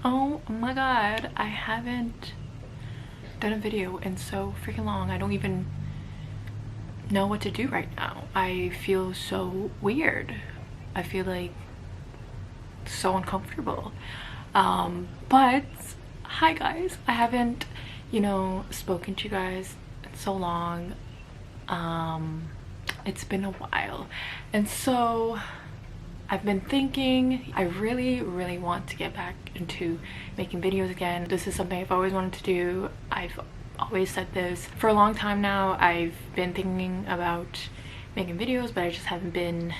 Oh my god, I haven't done a video in so freaking long. I don't even know what to do right now. I feel so weird. I feel like so uncomfortable. But hi guys, I haven't, spoken to you guys in so long. It's been a while, and so I've been thinking I really want to get back into making videos again. This is something I've always wanted to do. I've always said this for a long time now. I've been thinking about making videos, but I just haven't been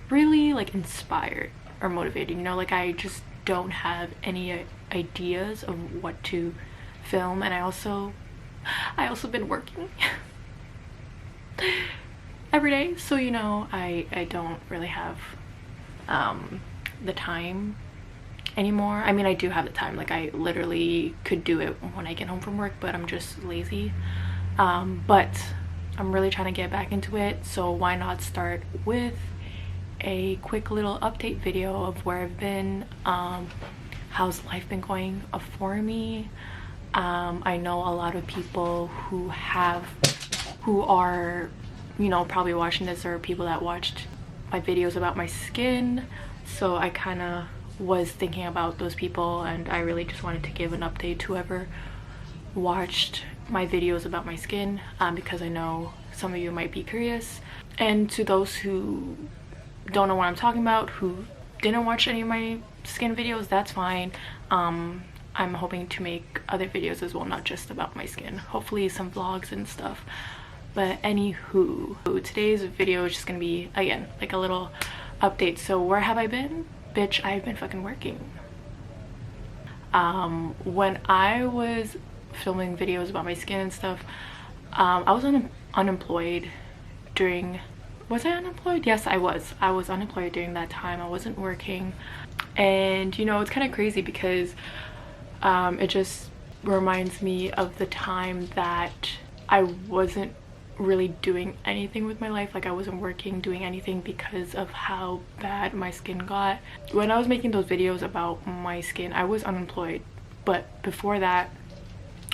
really like inspired or motivated, like I just don't have any ideas of what to film. And I also been working every day, so I don't really have the time anymore. I mean, I do have the time, like I literally could do it when I get home from work, but I'm just lazy. But I'm really trying to get back into it, so why not start with a quick little update video of where I've been, how's life been going for me. I know a lot of people who are probably watching this, or people that watched my videos about my skin, so I kind of was thinking about those people, and I really just wanted to give an update to whoever watched my videos about my skin, because I know some of you might be curious. And to those who don't know what I'm talking about, who didn't watch any of my skin videos, that's fine. I'm hoping to make other videos as well, not just about my skin, hopefully some vlogs and stuff. But anywho, today's video is just gonna be, again, like a little update. So where have I been? Bitch, I've been fucking working. When I was filming videos about my skin and stuff, I was unemployed during, was I unemployed? Yes, I was unemployed during that time. I wasn't working. And it's kind of crazy because it just reminds me of the time that I wasn't really doing anything with my life. Like I wasn't working, doing anything, because of how bad my skin got. When I was making those videos about my skin, I was unemployed, but before that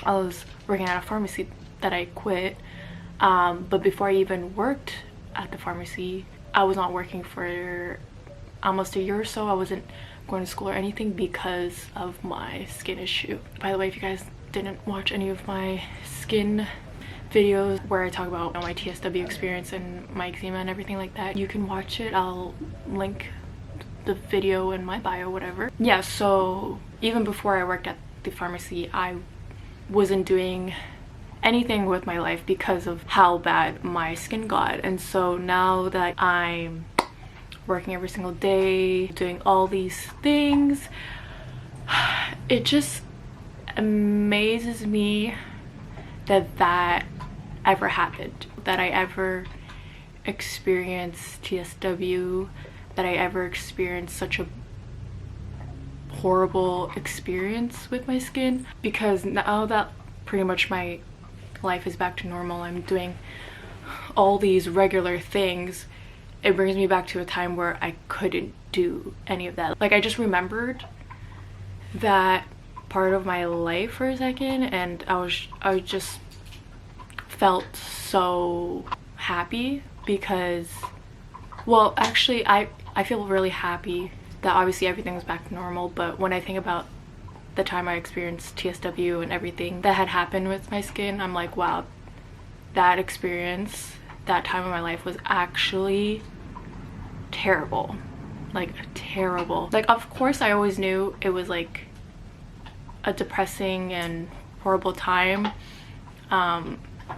I was working at a pharmacy that I quit. But before I even worked at the pharmacy, I was not working for almost a year or so. I wasn't going to school or anything because of my skin issue. By the way, if you guys didn't watch any of my skin videos where I talk about my TSW experience and my eczema and everything like that, you can watch it. I'll link the video in my bio, whatever. Yeah, so even before I worked at the pharmacy, I wasn't doing anything with my life because of how bad my skin got. And so now that I'm working every single day, doing all these things, it just amazes me that ever happened, that I ever experienced TSW, that I ever experienced such a horrible experience with my skin. Because now that pretty much my life is back to normal, I'm doing all these regular things, it brings me back to a time where I couldn't do any of that. Like I just remembered that part of my life for a second, and I just felt so happy because, well, actually I feel really happy that obviously everything was back to normal. But when I think about the time I experienced TSW and everything that had happened with my skin, I'm like, wow, that experience, that time of my life was actually terrible. Like terrible. Like of course I always knew it was like a depressing and horrible time.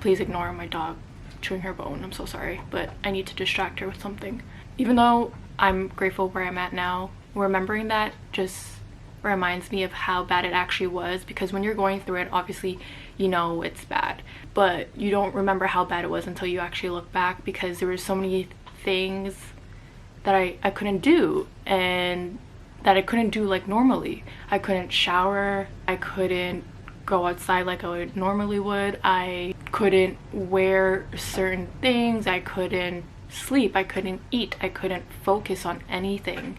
Please ignore my dog chewing her bone, I'm so sorry, but I need to distract her with something. Even though I'm grateful where I'm at now, remembering that just reminds me of how bad it actually was. Because when you're going through it, obviously it's bad, but you don't remember how bad it was until you actually look back, because there were so many things that I couldn't do, and that I couldn't do like normally. I couldn't shower, I couldn't go outside like I normally would, I couldn't wear certain things, I couldn't sleep, I couldn't eat, I couldn't focus on anything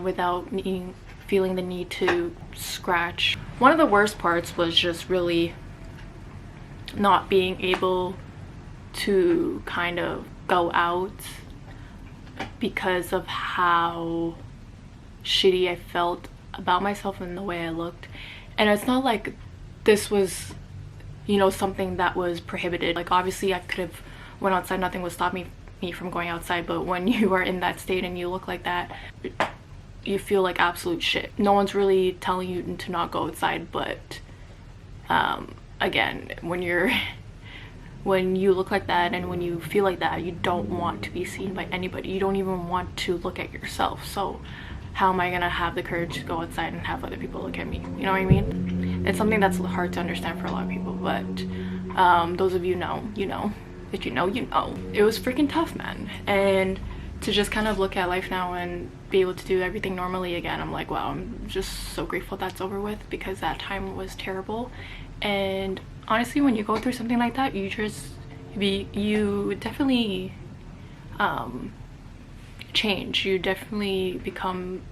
without needing feeling the need to scratch. One of the worst parts was just really not being able to kind of go out because of how shitty I felt about myself and the way I looked. And it's not like this was, you know, something that was prohibited. Like, obviously I could have went outside, nothing would stop me from going outside, but when you are in that state and you look like that, you feel like absolute shit. No one's really telling you to not go outside, but again, when you look like that and when you feel like that, you don't want to be seen by anybody. You don't even want to look at yourself. So how am I gonna have the courage to go outside and have other people look at me? You know what I mean? It's something that's hard to understand for a lot of people, but those of you know, you know. If you know, you know. It was freaking tough, man. And to just kind of look at life now and be able to do everything normally again, I'm like, wow, I'm just so grateful that's over with, because that time was terrible. And honestly, when you go through something like that, you definitely change. You definitely become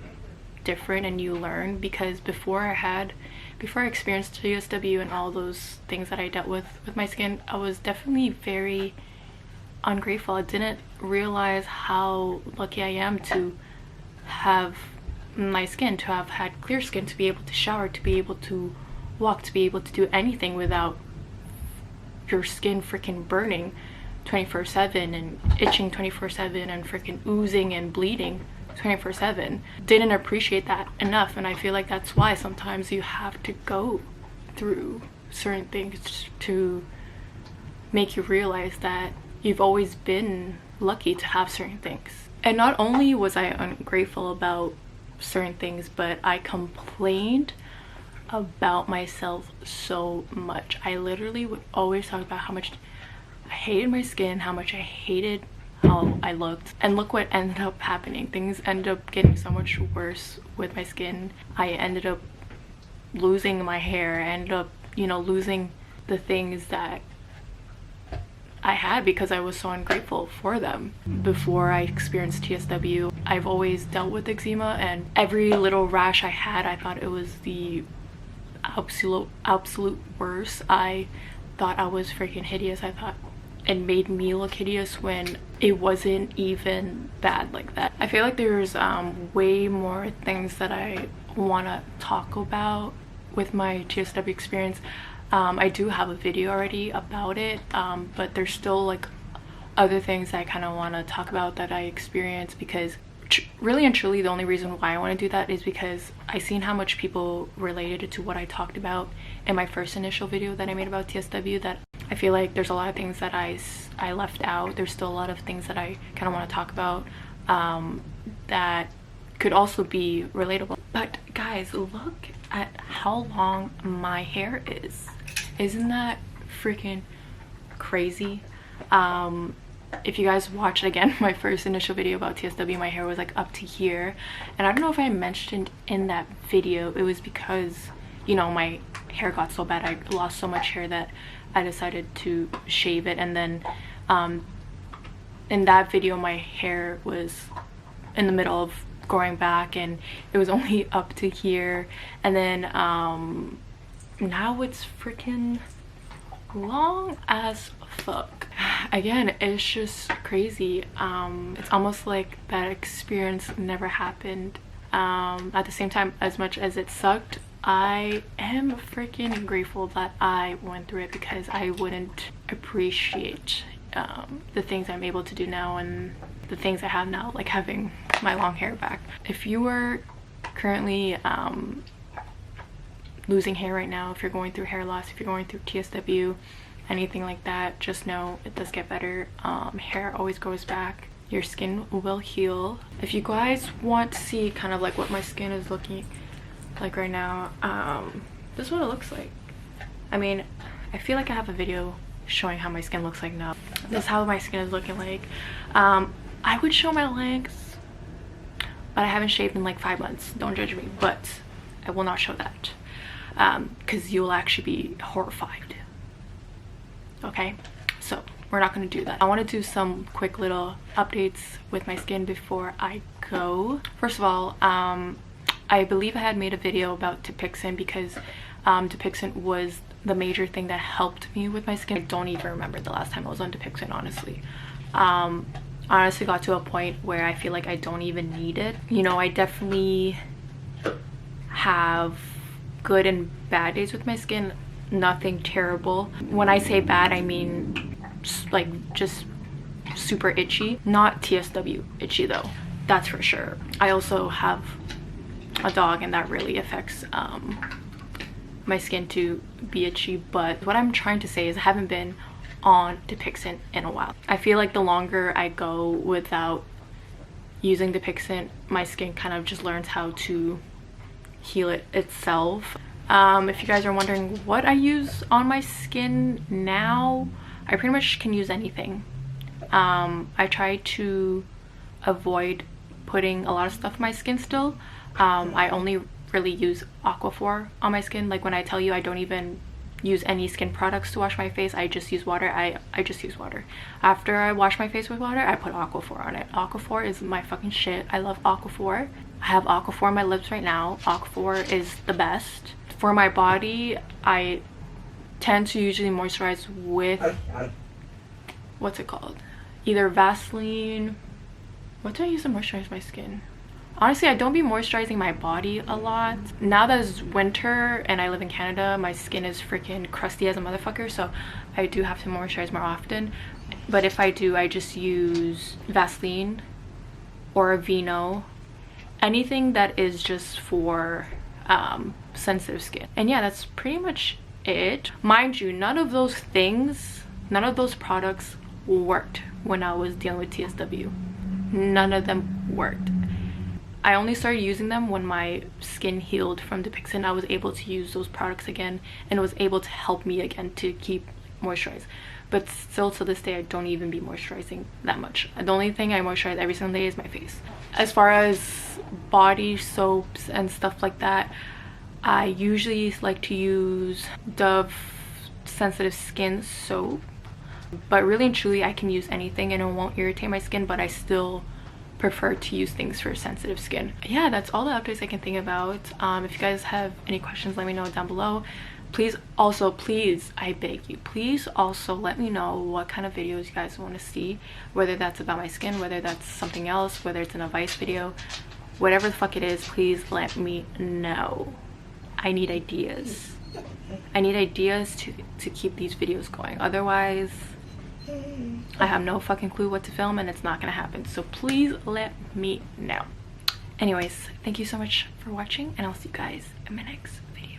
different and you learn, because before I experienced TSW and all those things that I dealt with my skin, I was definitely very ungrateful. I didn't realize how lucky I am to have my skin, to have had clear skin, to be able to shower, to be able to walk, to be able to do anything without your skin freaking burning 24/7 and itching 24/7 and freaking oozing and bleeding 24/7. Didn't appreciate that enough, and I feel like that's why sometimes you have to go through certain things to make you realize that you've always been lucky to have certain things. And not only was I ungrateful about certain things, but I complained about myself so much. I literally would always talk about how much I hated my skin, how much I hated how I looked, and look what ended up happening. Things ended up getting so much worse with my skin. I ended up losing my hair. I ended up, you know, losing the things that I had because I was so ungrateful for them. Before I experienced TSW, I've always dealt with eczema, and every little rash I had, I thought it was the absolute worst. I thought I was freaking hideous. I thought it made me look hideous when it wasn't even bad like that. I feel like there's way more things that I want to talk about with my TSW experience. I do have a video already about it, but there's still like other things I kind of want to talk about that I experienced, because really and truly the only reason why I want to do that is because I seen how much people related to what I talked about in my first initial video that I made about TSW, that I feel like there's a lot of things that I left out. There's still a lot of things that I kind of want to talk about that could also be relatable. But guys, look at how long my hair is. Isn't that freaking crazy? If you guys watched again my first initial video about TSW, my hair was like up to here, and I don't know if I mentioned in that video, it was because, you know, my hair got so bad, I lost so much hair that I decided to shave it. And then in that video my hair was in the middle of growing back and it was only up to here, and then now it's freaking long as fuck. Again, it's just crazy. It's almost like that experience never happened. At the same time, as much as it sucked, I am freaking grateful that I went through it, because I wouldn't appreciate the things I'm able to do now and the things I have now, like having my long hair back. If you are currently losing hair right now, if you're going through hair loss, if you're going through TSW, anything like that, just know it does get better. Hair always grows back. Your skin will heal. If you guys want to see kind of like what my skin is looking like right now, this is what it looks like. I mean, I feel like I have a video showing how my skin looks like now. This is how my skin is looking like. I would show my legs, but I haven't shaved in like 5 months. Don't judge me, but I will not show that, because you will actually be horrified. Okay, so we're not going to do that. I want to do some quick little updates with my skin before I go. First of all, I believe I had made a video about Depixent because Depixent was the major thing that helped me with my skin. I don't even remember the last time I was on Depixent, honestly. I honestly got to a point where I feel like I don't even need it. You know, I definitely have good and bad days with my skin, nothing terrible. When I say bad, I mean just super itchy, not TSW itchy though, that's for sure. I also have a dog and that really affects my skin to be itchy, but what I'm trying to say is I haven't been on Depixent in a while. I feel like the longer I go without using Depixent, my skin kind of just learns how to heal it itself. If you guys are wondering what I use on my skin now, I pretty much can use anything. I try to avoid putting a lot of stuff on my skin still. I only really use Aquaphor on my skin. Like when I tell you I don't even use any skin products to wash my face, I just use water. I just use water. After I wash my face with water, I put Aquaphor on it. Aquaphor is my fucking shit. I love Aquaphor. I have Aquaphor on my lips right now. Aquaphor is the best. For my body, I tend to usually moisturize with, what's it called? Either Vaseline. What do I use to moisturize my skin? Honestly, I don't be moisturizing my body a lot. Now that it's winter and I live in Canada, my skin is freaking crusty as a motherfucker, so I do have to moisturize more often. But if I do, I just use Vaseline or Aveeno. Anything that is just for sensitive skin. And yeah, that's pretty much it. Mind you, none of those products worked when I was dealing with TSW. None of them worked. I only started using them when my skin healed from Depixent. I was able to use those products again and it was able to help me again to keep moisturized. But still to this day, I don't even be moisturizing that much. The only thing I moisturize every single day is my face. As far as body soaps and stuff like that, I usually like to use Dove sensitive skin soap. But really and truly, I can use anything and it won't irritate my skin, but I still prefer to use things for sensitive skin. Yeah, that's all the updates I can think about. If you guys have any questions, let me know down below. Please also, please, I beg you, please also let me know what kind of videos you guys want to see, whether that's about my skin, whether that's something else, whether it's an advice video, whatever the fuck it is. Please let me know. I need ideas. I need ideas to keep these videos going. Otherwise, I have no fucking clue what to film and it's not gonna happen. So please let me know. Anyways, thank you so much for watching and I'll see you guys in my next video.